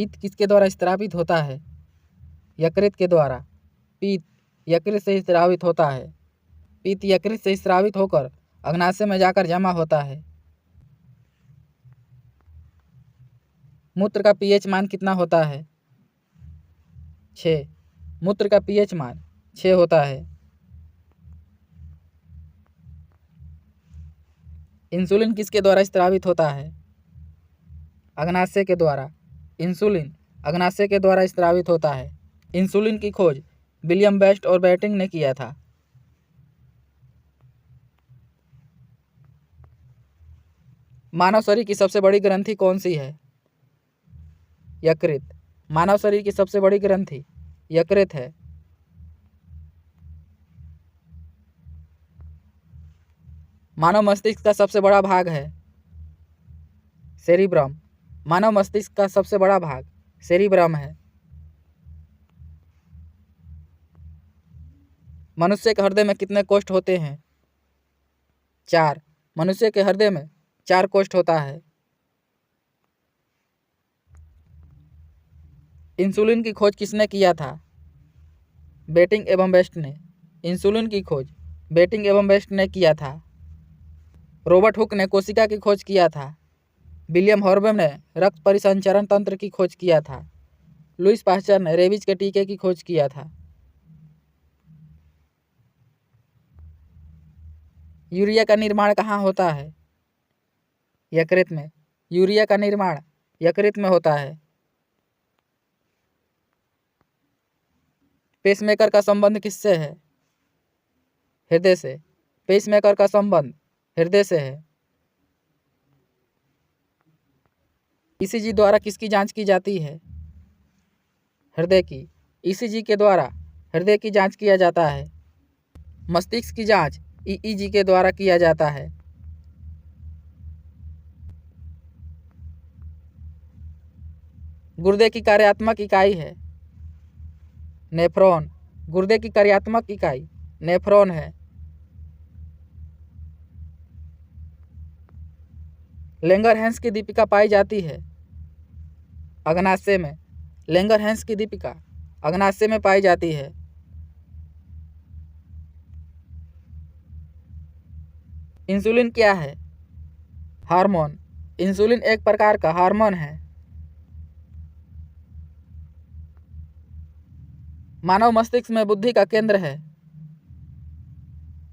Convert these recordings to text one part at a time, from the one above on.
पित्त किसके द्वारा स्रावित होता है? यकृत के द्वारा। पित्त यकृत से स्रावित होता है। पित्त यकृत से स्रावित होकर अग्नाशय में जाकर जमा होता है। मूत्र का पीएच मान कितना होता है? 6। मूत्र का पीएच मान 6 होता है। इंसुलिन किसके द्वारा स्रावित होता है? अग्नाशय के द्वारा। इंसुलिन अग्नाशय के द्वारा स्रावित होता है। इंसुलिन की खोज विलियम बेस्ट और बेटिंग ने किया था। मानव शरीर की सबसे बड़ी ग्रंथि कौन सी है? यकृत। मानव शरीर की सबसे बड़ी ग्रंथि यकृत है। मानव मस्तिष्क का सबसे बड़ा भाग है सेरिब्रम। मानव मस्तिष्क का सबसे बड़ा भाग सेरिब्रम है। मनुष्य के हृदय में कितने कोष्ठ होते हैं? 4। मनुष्य के हृदय में 4 कोष्ठ होता है। इंसुलिन की खोज किसने किया था? बेटिंग एवं बेस्ट ने। इंसुलिन की खोज बेटिंग एवं बेस्ट ने किया था। रॉबर्ट हुक ने कोशिका की खोज किया था। विलियम हॉर्बेम ने रक्त परिसंचरण तंत्र की खोज किया था। लुईस पास्चर ने रेबीज के टीके की खोज किया था। यूरिया का निर्माण कहाँ होता है? यकृत में। यूरिया का निर्माण यकृत में होता है। पेसमेकर का संबंध किससे है? हृदय से। पेसमेकर का संबंध हृदय से है। ईसीजी द्वारा किसकी जांच की जाती है? हृदय की। ईसीजी के द्वारा हृदय की जांच किया जाता है। मस्तिष्क की जांच ईईजी के द्वारा किया जाता है। गुर्दे की कार्यात्मक इकाई है नेफ्रॉन। गुर्दे की कार्यात्मक इकाई नेफ्रॉन है। लेंगरहैंस की दीपिका पाई जाती है अग्नाशय में। लेंगरहैंस की दीपिका अग्नाशय में पाई जाती है। इंसुलिन क्या है? हार्मोन। इंसुलिन एक प्रकार का हार्मोन है। मानव मस्तिष्क में बुद्धि का केंद्र है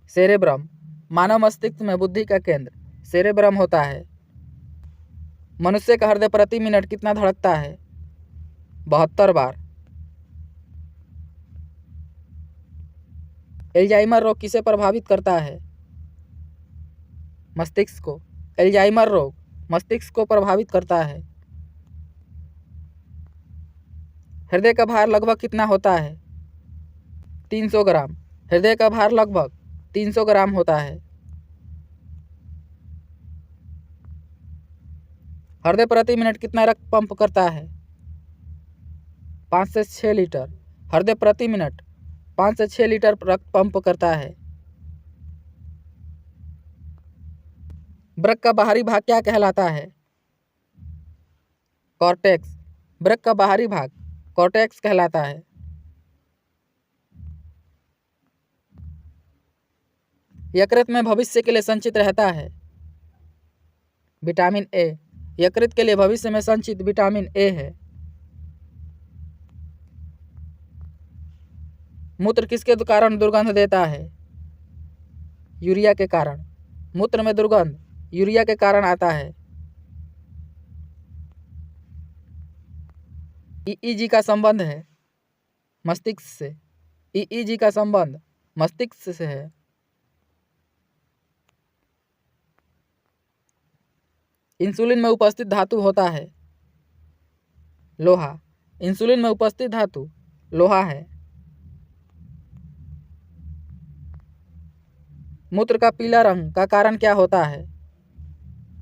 सेरेब्रम। मानव मस्तिष्क में बुद्धि का केंद्र सेरेब्रम होता है। मनुष्य का हृदय प्रति मिनट कितना धड़कता है? 72 बार। एल्जाइमर रोग किसे प्रभावित करता है? मस्तिष्क को। एल्जाइमर रोग मस्तिष्क को प्रभावित करता है। हृदय का भार लगभग कितना होता है? 300 ग्राम। हृदय का भार लगभग 300 ग्राम होता है। हृदय प्रति मिनट कितना रक्त पंप करता है? 5 से 6 लीटर। हृदय प्रति मिनट 5 से 6 लीटर रक्त पंप करता है। वृक्क का बाहरी भाग क्या कहलाता है? कॉर्टेक्स। वृक्क का बाहरी भाग कॉर्टेक्स कहलाता है। यकृत में भविष्य के लिए संचित रहता है विटामिन ए। यकृत के लिए भविष्य में संचित विटामिन ए है। मूत्र किसके कारण दुर्गंध देता है? यूरिया के कारण। मूत्र में दुर्गंध यूरिया के कारण आता है। ईईजी का संबंध है मस्तिष्क से। ईईजी का संबंध मस्तिष्क से है। इंसुलिन में उपस्थित धातु होता है लोहा। इंसुलिन में उपस्थित धातु लोहा है। मूत्र का पीला रंग का कारण क्या होता है?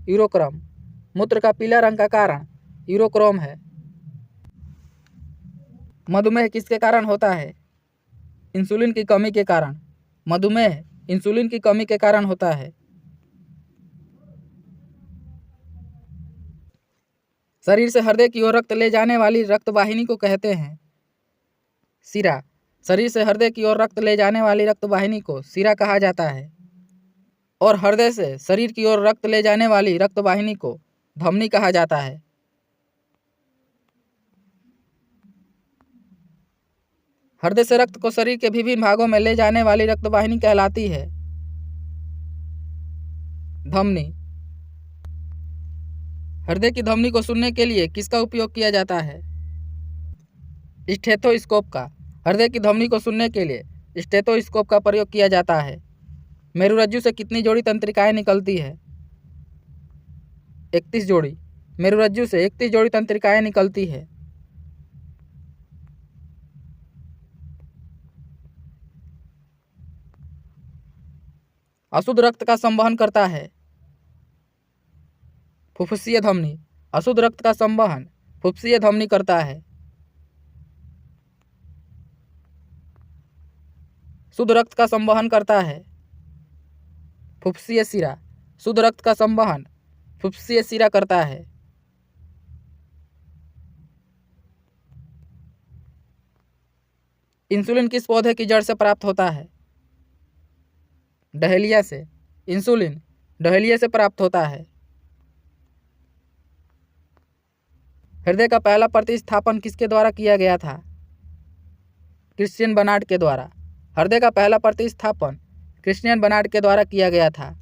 यूरोक्रम। मूत्र का पीला रंग का कारण यूरोक्रोम है। मधुमेह किसके कारण होता है? इंसुलिन की कमी के कारण। मधुमेह इंसुलिन की कमी के कारण होता है। शरीर से हृदय की ओर रक्त ले जाने वाली रक्त वाहिनी को कहते हैं शिरा। शरीर से हृदय की ओर रक्त ले जाने वाली रक्त वाहिनी को शिरा कहा जाता है और हृदय से शरीर की ओर रक्त ले जाने वाली रक्त वाहिनी को धमनी कहा जाता है। हृदय से रक्त को शरीर के विभिन्न भागों में ले जाने वाली रक्त वाहिनी कहलाती है धमनी। हृदय की धमनी को सुनने के लिए किसका उपयोग किया जाता है? स्टेथोस्कोप का। हृदय की धमनी को सुनने के लिए स्टेथोस्कोप का प्रयोग किया जाता है। मेरुरज्जु से कितनी जोड़ी तंत्रिकाएं निकलती है? 31 जोड़ी। मेरुरज्जु से 31 जोड़ी तंत्रिकाएं निकलती है। अशुद्ध रक्त का संवहन करता है फुफ्फुसीय धमनी। अशुद्ध रक्त का संवहन फुफ्फुसीय धमनी करता है। शुद्ध रक्त का संवहन करता है फुफ्फुसीय शिरा। शुद्ध रक्त का संवहन फुफ्फुसीय शिरा करता है। इंसुलिन किस पौधे की जड़ से प्राप्त होता है? डहेलिया से। इंसुलिन डहेलिया से प्राप्त होता है। हृदय का पहला प्रतिस्थापन किसके द्वारा किया गया था? क्रिश्चियन बर्नार्ड के द्वारा। हृदय का पहला प्रतिस्थापन क्रिश्चियन बर्नार्ड के द्वारा किया गया था।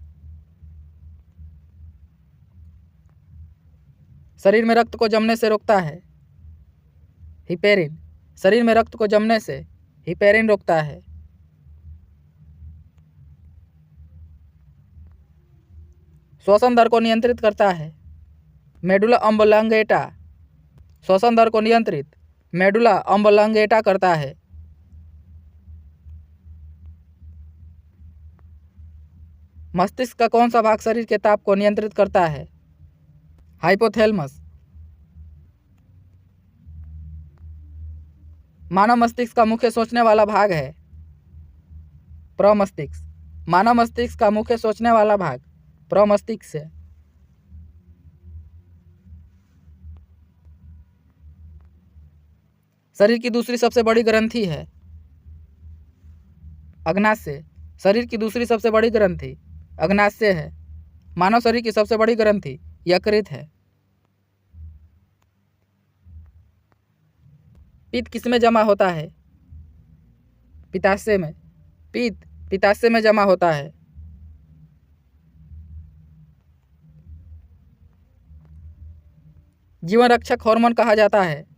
शरीर में रक्त को जमने से रोकता है हिपेरिन। शरीर में रक्त को जमने से हिपेरिन रोकता है। श्वसन दर को नियंत्रित करता है मेडुला अम्बलांगेटा। श्वसन दर को नियंत्रित मेडुला अम्बलांगेटा करता है। मस्तिष्क का कौन सा भाग शरीर के ताप को नियंत्रित करता है? हाइपोथैलेमस। मानव मस्तिष्क का मुख्य सोचने वाला भाग है प्रमस्तिष्क। मानव मस्तिष्क का मुख्य सोचने वाला भाग प्रमस्तिष्क है। शरीर की दूसरी सबसे बड़ी ग्रंथि है अग्नाशय। शरीर की दूसरी सबसे बड़ी ग्रंथि अग्नाशय है। मानव शरीर की सबसे बड़ी ग्रंथि यकृत है। पित्त किसमें जमा होता है? पित्ताशय में। पित्त पित्ताशय में जमा होता है। जीवन रक्षक हार्मोन कहा जाता है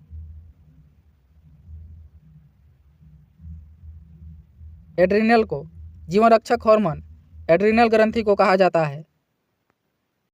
एड्रिनल को। जीवन रक्षक हार्मोन एड्रिनल ग्रंथि को कहा जाता है।